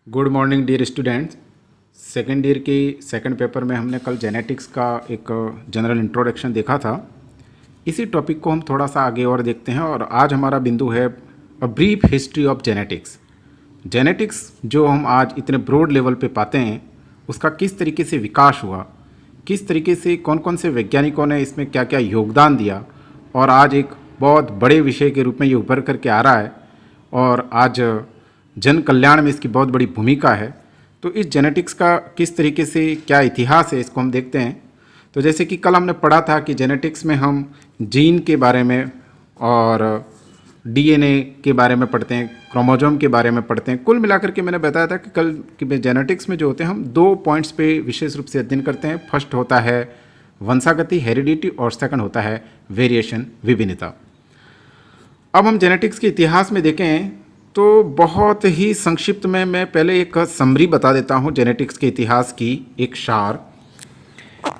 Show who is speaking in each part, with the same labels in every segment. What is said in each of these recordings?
Speaker 1: Good morning dear students. Second year के second paper में हमने कल जेनेटिक्स का एक जनरल इंट्रोडक्शन देखा था। इसी टॉपिक को हम थोड़ा सा आगे और देखते हैं और आज हमारा बिंदु है a brief history of genetics. Genetics जो हम आज इतने ब्रॉड लेवल पे पाते हैं उसका किस तरीके से विकास हुआ, किस तरीके से कौन कौन से वैज्ञानिकों ने इसमें क्या क्या योगदान दिया और आज एक बहुत बड़े विषय के रूप में ये उभर करके आ रहा है और आज जन कल्याण में इसकी बहुत बड़ी भूमिका है। तो इस जेनेटिक्स का किस तरीके से क्या इतिहास है इसको हम देखते हैं। तो जैसे कि कल हमने पढ़ा था कि जेनेटिक्स में हम जीन के बारे में और डीएनए के बारे में पढ़ते हैं, क्रोमोसोम के बारे में पढ़ते हैं। कुल मिलाकर के मैंने बताया था कि कल कि जेनेटिक्स में जो होते हैं हम दो पॉइंट्स पे विशेष रूप से अध्ययन करते हैं। फर्स्ट होता है वंशागति हेरिडिटी और सेकंड होता है वेरिएशन विभिन्नता। अब हम जेनेटिक्स के इतिहास में देखें तो बहुत ही संक्षिप्त में मैं पहले एक समरी बता देता हूँ जेनेटिक्स के इतिहास की, एक सार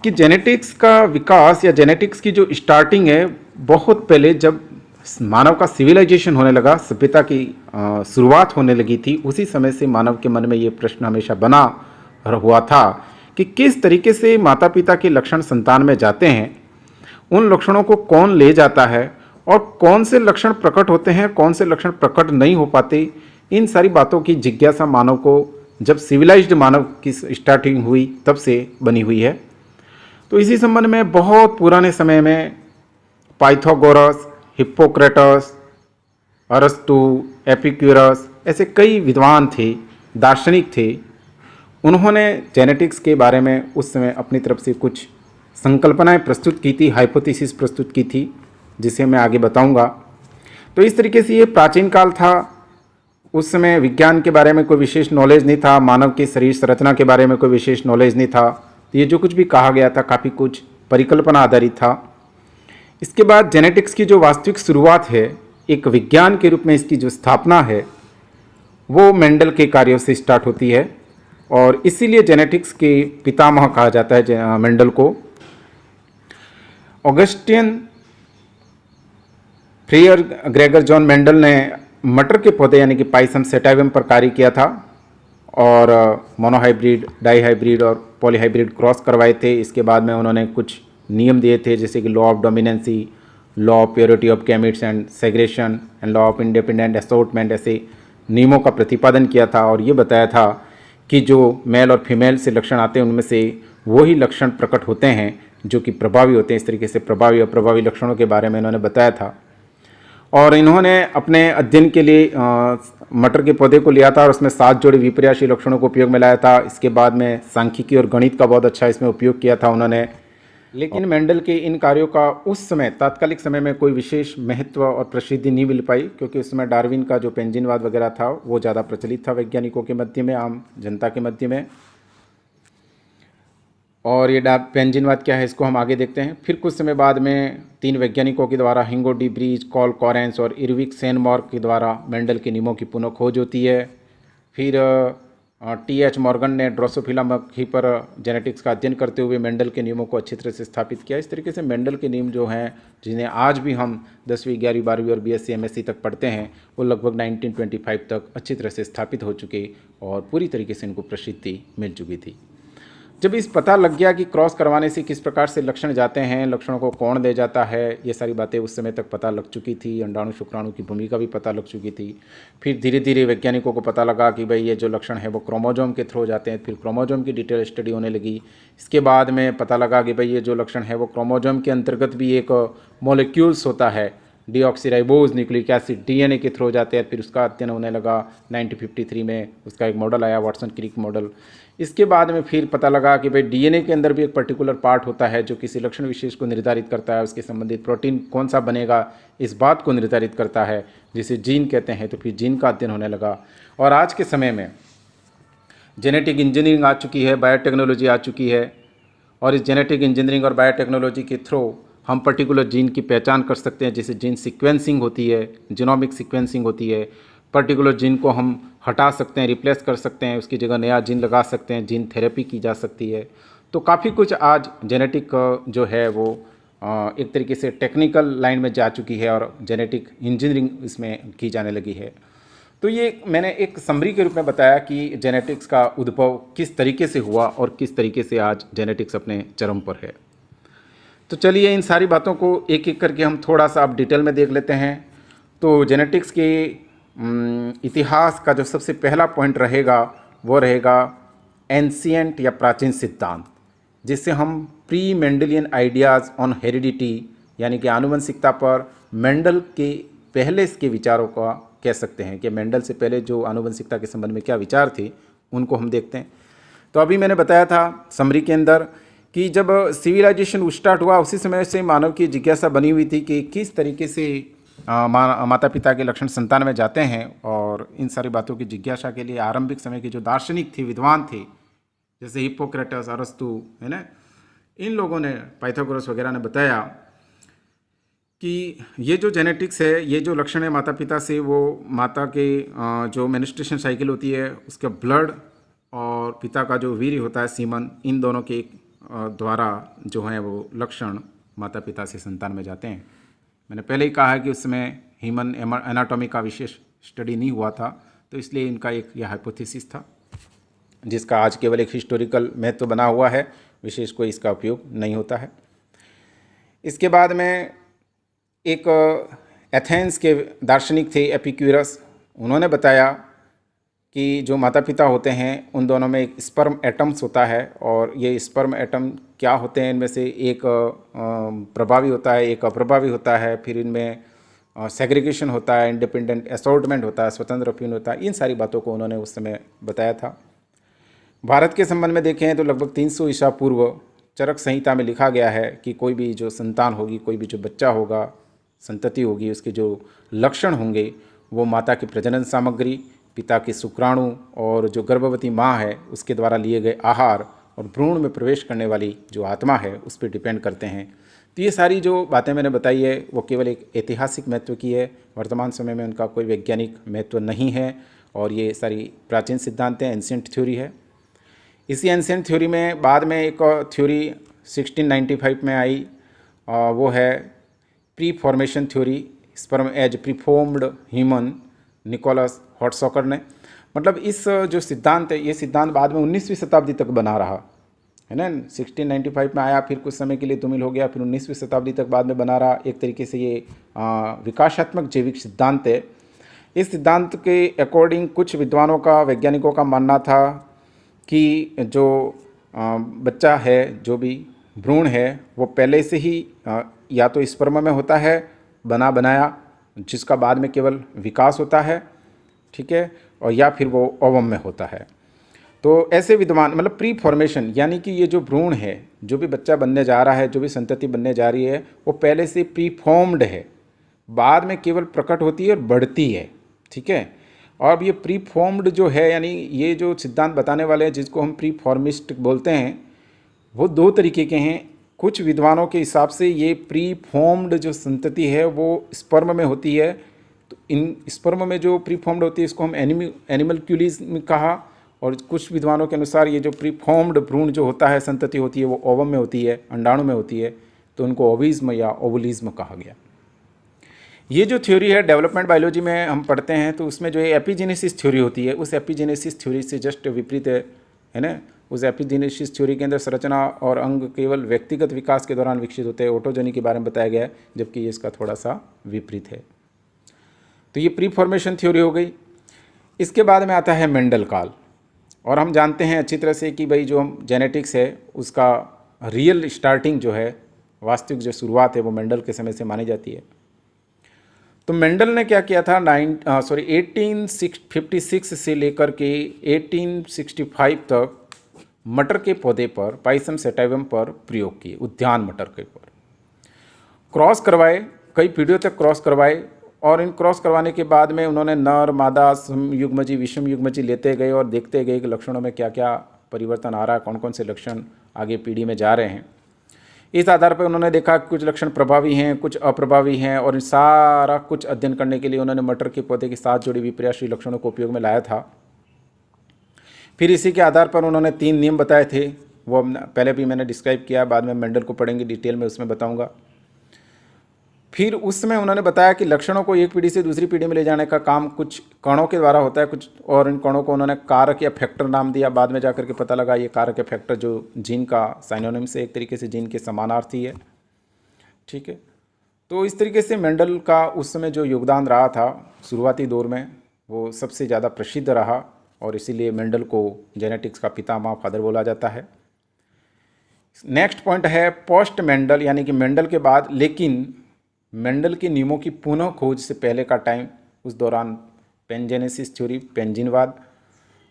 Speaker 1: कि जेनेटिक्स का विकास या जेनेटिक्स की जो स्टार्टिंग है बहुत पहले जब मानव का सिविलाइजेशन होने लगा, सभ्यता की शुरुआत होने लगी थी, उसी समय से मानव के मन में ये प्रश्न हमेशा बना हुआ था कि किस तरीके से माता पिता के लक्षण संतान में जाते हैं, उन लक्षणों को कौन ले जाता है और कौन से लक्षण प्रकट होते हैं, कौन से लक्षण प्रकट नहीं हो पाते। इन सारी बातों की जिज्ञासा मानव को जब सिविलाइज्ड मानव की स्टार्टिंग हुई तब से बनी हुई है। तो इसी संबंध में बहुत पुराने समय में पाइथागोरस, हिप्पोक्रेटस, अरस्तु, एपिक्यूरस ऐसे कई विद्वान थे, दार्शनिक थे। उन्होंने जेनेटिक्स के बारे में उस समय अपनी तरफ से कुछ संकल्पनाएं प्रस्तुत की थी, हाइपोथेसिस प्रस्तुत की थी, जिसे मैं आगे बताऊंगा। तो इस तरीके से ये प्राचीन काल था। उस समय विज्ञान के बारे में कोई विशेष नॉलेज नहीं था, मानव के शरीर संरचना के बारे में कोई विशेष नॉलेज नहीं था। तो ये जो कुछ भी कहा गया था काफ़ी कुछ परिकल्पना आधारित था। इसके बाद जेनेटिक्स की जो वास्तविक शुरुआत है, एक विज्ञान के रूप में इसकी जो स्थापना है वो मेंडल के कार्यों से स्टार्ट होती है और इसीलिए जेनेटिक्स के पितामह कहा जाता है मेंडल को। ऑगस्टियन फ्रियर ग्रेगर जॉन मेंडल ने मटर के पौधे यानी कि पाइसम सेटाइवम पर कार्य किया था और मोनोहाइब्रिड, डाईहाइब्रिड और पॉलीहाइब्रिड क्रॉस करवाए थे। इसके बाद में उन्होंने कुछ नियम दिए थे जैसे कि law of dominancy, law of purity of gametes and segregation and law of independent assortment ऐसे नियमों का प्रतिपादन किया था और ये बताया था कि जो मेल और फीमेल से लक्षण आते हैं उनमें से वही लक्षण प्रकट होते हैं जो कि प्रभावी होते हैं। इस तरीके से प्रभावी और प्रभावी लक्षणों के बारे में इन्होंने बताया था और इन्होंने अपने अध्ययन के लिए मटर के पौधे को लिया था और उसमें 7 जोड़ी विपर्यासी लक्षणों को उपयोग में लाया था। इसके बाद में सांख्यिकी और गणित का बहुत अच्छा इसमें उपयोग किया था उन्होंने। लेकिन मेंडल के इन कार्यों का उस समय तात्कालिक समय में कोई विशेष महत्व और प्रसिद्धि नहीं मिल पाई क्योंकि उस समय डार्विन का जो पेंजिनवाद वगैरह था वो ज़्यादा प्रचलित था वैज्ञानिकों के मध्य में, आम जनता के मध्य में। और ये पेंजिनवाद क्या है इसको हम आगे देखते हैं। फिर कुछ समय बाद में 3 वैज्ञानिकों के द्वारा हिंगो डी ब्रीज, कॉल कॉरेंस और इरविक सेनमॉर्क के द्वारा मेंडल के नियमों की पुनः खोज होती है। फिर टी.एच. मॉर्गन ने ड्रोसोफिला मक्खी पर जेनेटिक्स का अध्ययन करते हुए मेंडल के नियमों को अच्छी तरह से स्थापित किया। इस तरीके से मेंडल के नियम जो हैं जिन्हें आज भी हम 10वीं, 11वीं, 12वीं और बीएससी, एमएससी तक पढ़ते हैं वो लगभग 1925 तक अच्छी तरह से स्थापित हो चुके और पूरी तरीके से इनको प्रसिद्धि मिल चुकी थी। जब इस पता लग गया कि क्रॉस करवाने से किस प्रकार से लक्षण जाते हैं, लक्षणों को कौन दे जाता है, ये सारी बातें उस समय तक पता लग चुकी थी। अंडाणु शुक्राणु की भूमिका भी पता लग चुकी थी। फिर धीरे धीरे वैज्ञानिकों को पता लगा कि भाई ये जो लक्षण है वो क्रोमोसोम के थ्रू जाते हैं। फिर क्रोमोसोम की डिटेल स्टडी होने लगी। इसके बाद में पता लगा कि भाई ये जो लक्षण है वो क्रोमोसोम के अंतर्गत भी एक मॉलिक्यूल्स होता है, डीऑक्सीराइबोज न्यूक्लिक एसिड, डीएनए के थ्रू जाते हैं। फिर उसका अध्ययन होने लगा। 1953 में उसका एक मॉडल आया, वाटसन क्रिक मॉडल। इसके बाद में फिर पता लगा कि भाई डीएनए के अंदर भी एक पर्टिकुलर पार्ट होता है जो किसी लक्षण विशेष को निर्धारित करता है, उसके संबंधित प्रोटीन कौन सा बनेगा इस बात को निर्धारित करता है, जिसे जीन कहते हैं। तो फिर जीन का अध्ययन होने लगा और आज के समय में जेनेटिक इंजीनियरिंग आ चुकी है, बायोटेक्नोलॉजी आ चुकी है और इस जेनेटिक इंजीनियरिंग और बायोटेक्नोलॉजी के थ्रू हम पर्टिकुलर जीन की पहचान कर सकते हैं। जैसे जीन सीक्वेंसिंग होती है, जीनोमिक सीक्वेंसिंग होती है। पर्टिकुलर जीन को हम हटा सकते हैं, रिप्लेस कर सकते हैं, उसकी जगह नया जीन लगा सकते हैं, जीन थेरेपी की जा सकती है। तो काफ़ी कुछ आज जेनेटिक जो है वो एक तरीके से टेक्निकल लाइन में जा चुकी है और जेनेटिक इंजीनियरिंग इसमें की जाने लगी है। तो ये मैंने एक समरी के रूप में बताया कि जेनेटिक्स का उद्भव किस तरीके से हुआ और किस तरीके से आज जेनेटिक्स अपने चरम पर है। तो चलिए इन सारी बातों को एक एक करके हम थोड़ा सा अब डिटेल में देख लेते हैं। तो जेनेटिक्स के इतिहास का जो सबसे पहला पॉइंट रहेगा वो रहेगा एंशिएंट या प्राचीन सिद्धांत, जिससे हम pre Mendelian ideas on heredity यानी कि आनुवंशिकता पर मेंडल के पहले के विचारों का कह सकते हैं कि मेंडल से पहले जो आनुवंशिकता के संबंध में क्या विचार थे उनको हम देखते हैं। तो अभी मैंने बताया था समरी के अंदर कि जब सिविलाइजेशन स्टार्ट हुआ उसी समय से मानव की जिज्ञासा बनी हुई थी कि किस तरीके से माता पिता के लक्षण संतान में जाते हैं, और इन सारी बातों की जिज्ञासा के लिए आरंभिक समय के जो दार्शनिक थे, विद्वान थे, जैसे हिप्पोक्रेटस, अरस्तु, है ना, इन लोगों ने, पाइथागोरस वगैरह ने बताया कि ये जो जेनेटिक्स है, ये जो लक्षण है माता पिता से, वो माता के जो मेनिस्ट्रेशन साइकिल होती है उसका ब्लड और पिता का जो वीर्य होता है सीमन, इन दोनों के द्वारा जो है वो लक्षण माता पिता से संतान में जाते हैं। मैंने पहले ही कहा है कि उस समय ह्यूमन एनाटॉमी का विशेष स्टडी नहीं हुआ था, तो इसलिए इनका एक यह हाइपोथेसिस था जिसका आज केवल एक हिस्टोरिकल महत्व बना हुआ है, विशेष कोई इसका उपयोग नहीं होता है। इसके बाद में एक एथेंस के दार्शनिक थे एपिक्यूरस, उन्होंने बताया कि जो माता पिता होते हैं उन दोनों में एक स्पर्म एटम्स होता है, और ये स्पर्म एटम क्या होते हैं, इनमें से एक प्रभावी होता है, एक अप्रभावी होता है, फिर इनमें सेग्रीगेशन होता है, इंडिपेंडेंट असॉर्टमेंट होता है, स्वतंत्र अफीन होता है। इन सारी बातों को उन्होंने उस समय बताया था। भारत के संबंध में देखें तो लगभग 300 ईसा पूर्व चरक संहिता में लिखा गया है कि कोई भी जो संतान होगी, कोई भी जो बच्चा होगा, संतति होगी, उसके जो लक्षण होंगे वो माता की प्रजनन सामग्री, पिता के शुक्राणु और जो गर्भवती माँ है उसके द्वारा लिए गए आहार और भ्रूण में प्रवेश करने वाली जो आत्मा है उस पर डिपेंड करते हैं। तो ये सारी जो बातें मैंने बताई है वो केवल एक ऐतिहासिक महत्व की है, वर्तमान समय में उनका कोई वैज्ञानिक महत्व नहीं है, और ये सारी प्राचीन सिद्धांत हैं, एंशिएंट थ्योरी है। इसी एंशिएंट थ्योरी में बाद में एक थ्योरी 1695 में आई, वो है preformation theory, sperm as preformed human, Nicolaas Hartsoeker ने। मतलब इस जो सिद्धांत है, ये सिद्धांत बाद में 19वीं शताब्दी तक बना रहा है ना। 1695 में आया, फिर कुछ समय के लिए धूमिल हो गया, फिर 19वीं शताब्दी तक बाद में बना रहा। एक तरीके से ये विकासात्मक जैविक सिद्धांत है। इस सिद्धांत के अकॉर्डिंग कुछ विद्वानों का, वैज्ञानिकों का मानना था कि जो बच्चा है, जो भी भ्रूण है, वो पहले से ही या तो स्पर्म में होता है बना बनाया, जिसका बाद में केवल विकास होता है, ठीक है, और या फिर वो ओवम में होता है। तो ऐसे विद्वान, मतलब प्री फॉर्मेशन, यानी कि ये जो भ्रूण है, जो भी बच्चा बनने जा रहा है, जो भी संतति बनने जा रही है, वो पहले से प्री फॉर्म्ड है, बाद में केवल प्रकट होती है और बढ़ती है, ठीक है। और अब ये प्री फॉर्म्ड जो है, यानी ये जो सिद्धांत बताने वाले हैं जिसको हम प्री फॉर्मिस्ट बोलते हैं, वो दो तरीके के हैं। कुछ विद्वानों के हिसाब से ये प्री फॉर्म्ड जो संतति है वो स्पर्म में होती है, तो इन स्पर्म में जो प्री फॉर्म्ड होती है इसको हम एनिमलक्यूलिज्म कहा, और कुछ विद्वानों के अनुसार ये जो प्री फॉर्म्ड भ्रूण जो होता है, संतति होती है, वो ओवम में होती है, अंडाणु में होती है, तो उनको ओविज्म या ओवुलिज्म कहा गया। ये जो थ्योरी है डेवलपमेंट बायोलॉजी में हम पढ़ते हैं, तो उसमें जो एपिजेनेसिस थ्योरी होती है, उस एपिजेनेसिस थ्योरी से जस्ट विपरीत है ना। उस एपिजेनेसिस थ्योरी के अंदर संरचना और अंग केवल व्यक्तिगत विकास के दौरान विकसित होते हैं, ऑटोजनी के बारे में बताया गया है, जबकि ये इसका थोड़ा सा विपरीत है। तो ये प्री फॉर्मेशन थ्योरी हो गई। इसके बाद में आता है मेंडल काल, और हम जानते हैं अच्छी तरह से कि भाई जो हम जेनेटिक्स है उसका रियल स्टार्टिंग जो है, वास्तविक जो शुरुआत है, वो मेंडल के समय से मानी जाती है। तो मेंडल ने क्या किया था, 1856 से लेकर के 1865 तक मटर के पौधे पर, पाइसम सेटाइवम पर प्रयोग किए, उद्यान मटर के पर क्रॉस करवाए, कई पीढ़ियों तक क्रॉस करवाए, और इन क्रॉस करवाने के बाद में उन्होंने नर, मादा, समयुग्मजी, विषमयुग्मजी लेते गए और देखते गए कि लक्षणों में क्या क्या परिवर्तन आ रहा है, कौन कौन से लक्षण आगे पीढ़ी में जा रहे हैं। इस आधार पर उन्होंने देखा कि कुछ लक्षण प्रभावी हैं, कुछ अप्रभावी हैं, और इन सारा कुछ अध्ययन करने के लिए उन्होंने मटर के पौधे के साथ जुड़ी विपर्याश्री लक्षणों को उपयोग में लाया था। फिर इसी के आधार पर उन्होंने 3 नियम बताए थे, वो पहले भी मैंने डिस्क्राइब किया, बाद में मेंडल को पढ़ेंगे डिटेल में, उसमें बताऊंगा। फिर उस समय उन्होंने बताया कि लक्षणों को एक पीढ़ी से दूसरी पीढ़ी में ले जाने का काम कुछ कणों के द्वारा होता है, कुछ और इन कणों को उन्होंने कारक या फैक्टर नाम दिया। बाद में जाकर के पता लगा ये कारक या फैक्टर जो जीन का साइनोनिम से एक तरीके से जीन के समानार्थी है। ठीक है, तो इस तरीके से मेंडल का उस समय जो योगदान रहा था शुरुआती दौर में वो सबसे ज़्यादा प्रसिद्ध रहा और इसीलिए मेंडल को जेनेटिक्स का पितामह फादर बोला जाता है। नेक्स्ट पॉइंट है पोस्ट मेंडल, यानी कि मेंडल के बाद लेकिन मेंडल के नियमों की पुनः खोज से पहले का टाइम, उस दौरान पेनजेनेसिस थ्योरी, पेंजिनवाद,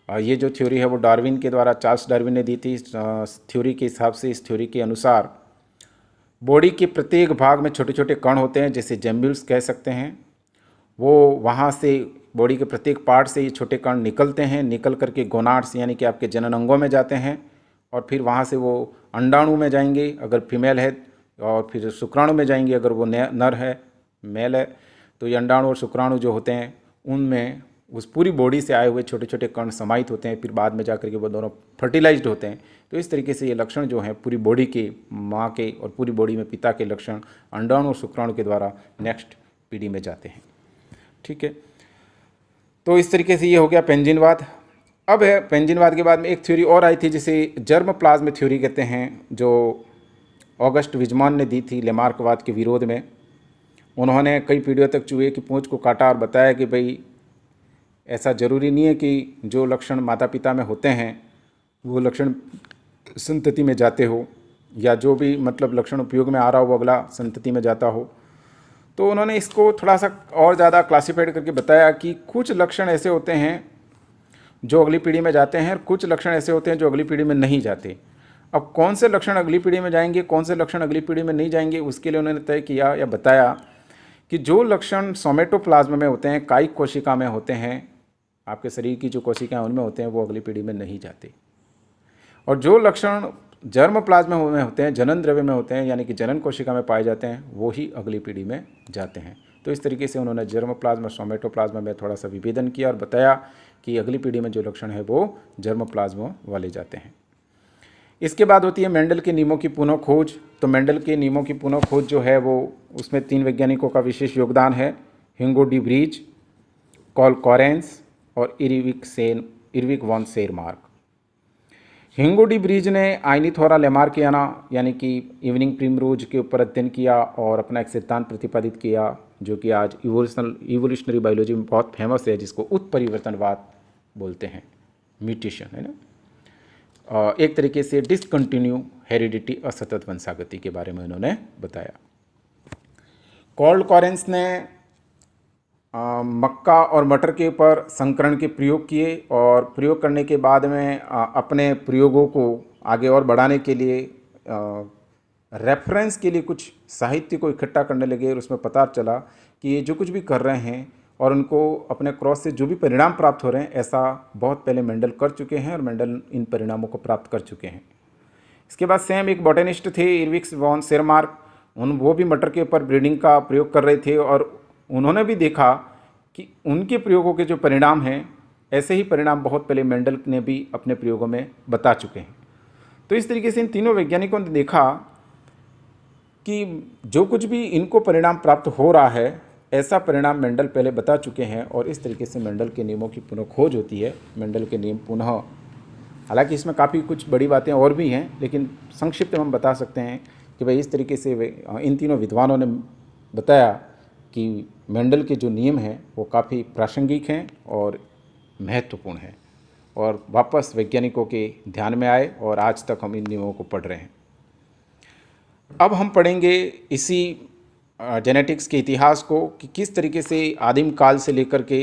Speaker 1: ये जो थ्योरी है वो डार्विन के द्वारा, चार्ल्स डार्विन ने दी थी। इस थ्योरी के हिसाब से, इस थ्योरी के अनुसार बॉडी के प्रत्येक भाग में छोटे छोटे कण होते हैं, जैसे जेम्ब्यूल्स कह सकते हैं। वो वहाँ से बॉडी के प्रत्येक पार्ट से ये छोटे कण निकलते हैं, निकल करके गोनाड्स यानी कि आपके जनन अंगों में जाते हैं और फिर वहाँ से वो अंडाणु में जाएंगे अगर फीमेल है, और फिर शुक्राणु में जाएंगे अगर वो नर है, मेल है। तो ये अंडाणु और शुक्राणु जो होते हैं उनमें उस पूरी बॉडी से आए हुए छोटे छोटे कण समाहित होते हैं, फिर बाद में जाकर के वो दोनों फर्टिलाइज्ड होते हैं। तो इस तरीके से ये लक्षण जो हैं पूरी बॉडी के, माँ के और पूरी बॉडी में पिता के लक्षण अंडाणु और शुक्राणु के द्वारा नेक्स्ट पीढ़ी में जाते हैं। ठीक है, तो इस तरीके से ये हो गया पेंजिनवाद। अब है पेंजिनवाद के बाद में एक थ्योरी और आई थी जिसे जर्म प्लाज्म थ्योरी कहते हैं, जो ऑगस्ट विजमान ने दी थी लेमार्कवाद के विरोध में। उन्होंने कई पीढ़ियों तक चूहे की पूंछ को काटा और बताया कि भाई ऐसा ज़रूरी नहीं है कि जो लक्षण माता पिता में होते हैं वो लक्षण संतति में जाते हो, या जो भी मतलब लक्षण उपयोग में आ रहा हो वो अगला संतति में जाता हो। तो उन्होंने इसको थोड़ा सा और ज़्यादा क्लासीफाइड करके बताया कि कुछ लक्षण ऐसे होते हैं जो अगली पीढ़ी में जाते हैं और कुछ लक्षण ऐसे होते हैं जो अगली पीढ़ी में नहीं जाते। अब कौन से लक्षण अगली पीढ़ी में जाएंगे, कौन से लक्षण अगली पीढ़ी में नहीं जाएंगे, उसके लिए उन्होंने तय किया या बताया कि जो लक्षण सोमेटोप्लाज्म में होते हैं, कायिक कोशिका में होते हैं, आपके शरीर की जो कोशिकाएं उनमें होते हैं, वो अगली पीढ़ी में नहीं जाते। और जो लक्षण जर्म प्लाज्म में होते हैं, जनन द्रव्य में होते हैं, यानी कि जनन कोशिका में पाए जाते हैं, वो ही अगली पीढ़ी में जाते हैं। तो इस तरीके से उन्होंने जर्म प्लाज्म और सोमेटोप्लाज्म में थोड़ा सा विभेदन किया और बताया कि अगली पीढ़ी में जो लक्षण है वो जर्म प्लाज्म वाले जाते हैं। इसके बाद होती है मेंडल के नियमों की पुनः खोज। तो मेंडल के नियमों की पुनः खोज जो है वो, उसमें 3 वैज्ञानिकों का विशेष योगदान है, हिंगो डी ब्रीज, कॉल कॉरेंस और इरविक वॉन सेरमार्क। हिंगो डी ब्रीज ने आइनिथोरा लेमार्कियाना यानी कि इवनिंग प्रिमरोज के ऊपर अध्ययन किया और अपना एक सिद्धांत प्रतिपादित किया जो कि आज इवोल्यूशनरी बायोलॉजी में बहुत फेमस है, जिसको उत्परिवर्तनवाद बोलते हैं, म्यूटेशन है ना। एक तरीके से डिसकंटिन्यू हेरिडिटी, असतत वंशागति के बारे में उन्होंने बताया। कॉल कॉरेंस ने मक्का और मटर के ऊपर संकरण के प्रयोग किए और प्रयोग करने के बाद में अपने प्रयोगों को आगे और बढ़ाने के लिए रेफरेंस के लिए कुछ साहित्य को इकट्ठा करने लगे और उसमें पता चला कि ये जो कुछ भी कर रहे हैं और उनको अपने क्रॉस से जो भी परिणाम प्राप्त हो रहे हैं, ऐसा बहुत पहले मेंडल कर चुके हैं और मेंडल इन परिणामों को प्राप्त कर चुके हैं। इसके बाद सेम एक बॉटनिस्ट थे इरविक वॉन सेरमार्क, वो भी मटर के ऊपर ब्रीडिंग का प्रयोग कर रहे थे और उन्होंने भी देखा कि उनके प्रयोगों के जो परिणाम हैं, ऐसे ही परिणाम बहुत पहले मेंडल ने भी अपने प्रयोगों में बता चुके हैं। तो इस तरीके से इन तीनों वैज्ञानिकों ने देखा कि जो कुछ भी इनको परिणाम प्राप्त हो रहा है, ऐसा परिणाम मेंडल पहले बता चुके हैं और इस तरीके से मेंडल के नियमों की पुनः खोज होती है। मेंडल के नियम पुनः, हालांकि इसमें काफ़ी कुछ बड़ी बातें और भी हैं, लेकिन संक्षिप्त में हम बता सकते हैं कि भाई इस तरीके से इन तीनों विद्वानों ने बताया कि मेंडल के जो नियम हैं वो काफ़ी प्रासंगिक हैं और महत्वपूर्ण हैं और वापस वैज्ञानिकों के ध्यान में आए और आज तक हम इन नियमों को पढ़ रहे हैं। अब हम पढ़ेंगे इसी जेनेटिक्स के इतिहास को कि किस तरीके से आदिम काल से लेकर के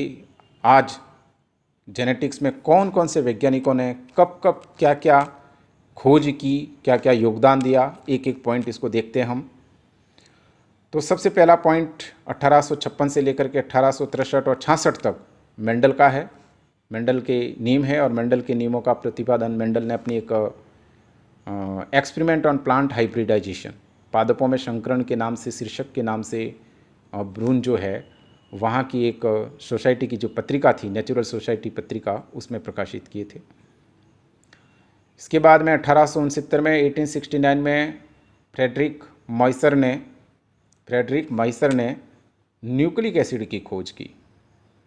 Speaker 1: आज जेनेटिक्स में कौन कौन से वैज्ञानिकों ने कब कब क्या क्या खोज की, क्या क्या योगदान दिया। एक एक पॉइंट इसको देखते हैं हम। तो सबसे पहला पॉइंट 1856 से लेकर के 1863 और 66 तक मेंडल का है। मेंडल के नियम है और मेंडल के नियमों का प्रतिपादन मेंडल ने अपनी एक एक्सपेरिमेंट ऑन प्लांट हाइब्रिडाइजेशन, पादपों में संकरण के नाम से, शीर्षक के नाम से ब्रून जो है वहाँ की एक सोसाइटी की जो पत्रिका थी, नेचुरल सोसाइटी पत्रिका, उसमें प्रकाशित किए थे। इसके बाद में 1869 में 1869 में फ्रेडरिक मॉइसर ने फ्रेडरिक माइसर ने न्यूक्लिक एसिड की खोज की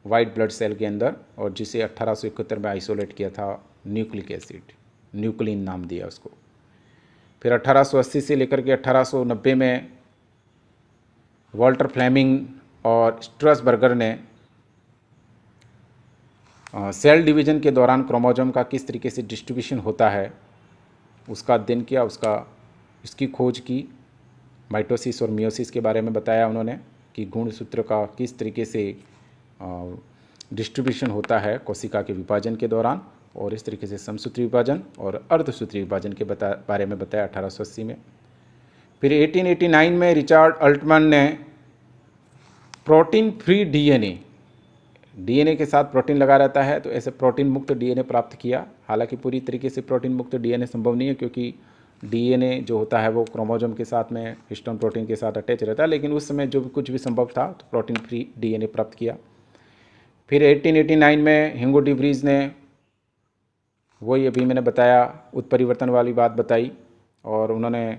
Speaker 1: वाइट ब्लड सेल के अंदर, और जिसे 1871 में आइसोलेट किया था न्यूक्लिक एसिड, न्यूक्लिन नाम दिया उसको। फिर 1880 से लेकर के 1890 में वॉल्टर फ्लेमिंग और स्ट्रसबर्गर ने सेल डिवीजन के दौरान क्रोमोसोम का किस तरीके से डिस्ट्रीब्यूशन होता है उसका अध्ययन किया, इसकी खोज की। माइटोसिस और मियोसिस के बारे में बताया उन्होंने कि गुणसूत्र का किस तरीके से डिस्ट्रीब्यूशन होता है कोशिका के विभाजन के दौरान, और इस तरीके से समसूत्री विभाजन और अर्धसूत्री विभाजन के बारे में बताया 1880 में। फिर 1889 में रिचर्ड अल्टमैन ने प्रोटीन फ्री डीएनए के साथ प्रोटीन लगा रहता है, तो ऐसे प्रोटीन मुक्त डीएनए प्राप्त किया। हालांकि पूरी तरीके से प्रोटीन मुक्त डीएनए संभव नहीं है, क्योंकि डीएनए जो होता है वो क्रोमोसोम के साथ में हिस्टोन प्रोटीन के साथ अटैच रहता है, लेकिन उस समय जो कुछ भी संभव था तो प्रोटीन फ्री डीएनए प्राप्त किया। फिर 1889 में हिंगो डी व्रीज ने वही अभी मैंने बताया उत्परिवर्तन वाली बात बताई, और उन्होंने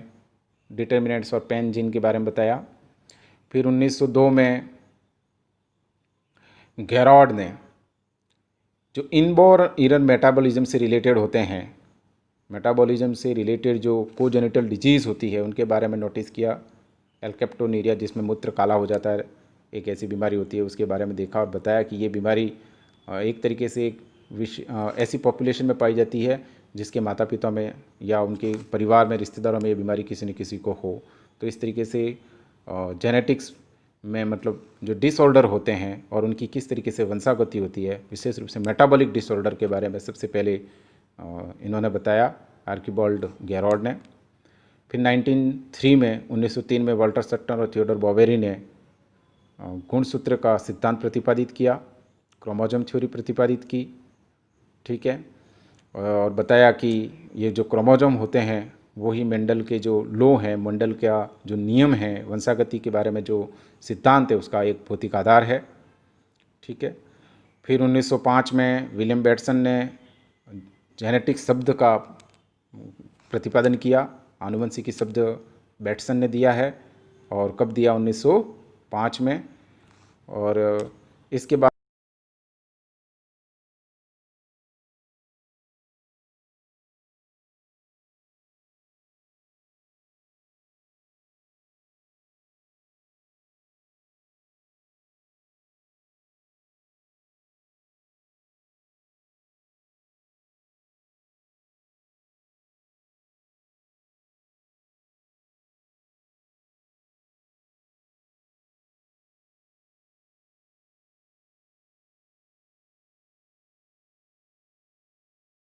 Speaker 1: डिटर्मिनेंट्स और पेन जीन के बारे में बताया। फिर 1902 में गेरॉड ने जो इनबोर्न एरर मेटाबॉलिज्म से रिलेटेड होते हैं, मेटाबॉलिज्म से रिलेटेड जो कोजेनिटल डिजीज़ होती है उनके बारे में नोटिस किया। एल्केप्टोनीरिया, जिसमें मूत्र काला हो जाता है, एक ऐसी बीमारी होती है, उसके बारे में देखा और बताया कि ये बीमारी एक तरीके से ऐसी पॉपुलेशन में पाई जाती है जिसके माता पिता में या उनके परिवार में, रिश्तेदारों में ये बीमारी किसी न किसी को हो। तो इस तरीके से जेनेटिक्स में मतलब जो डिसऑर्डर होते हैं और उनकी किस तरीके से वंशागति होती है, विशेष रूप से मेटाबॉलिक डिसऑर्डर के बारे में सबसे पहले इन्होंने बताया आर्किबाल्ड गेरॉड ने। फिर 1903 में वाल्टर सट्टन और थियोडोर बोवेरी ने गुणसूत्र का सिद्धांत प्रतिपादित किया, क्रोमोसोम थ्योरी प्रतिपादित की, ठीक है, और बताया कि ये जो क्रोमोसोम होते हैं वही मेंडल के जो लॉ हैं, मेंडल का जो नियम है वंशागति के बारे में जो सिद्धांत है उसका एक भौतिक आधार है, ठीक है। फिर 1905 में विलियम बेटसन ने जेनेटिक शब्द का प्रतिपादन किया, आनुवंशिकी शब्द बेटसन ने दिया है, और कब दिया, 1905 में। और इसके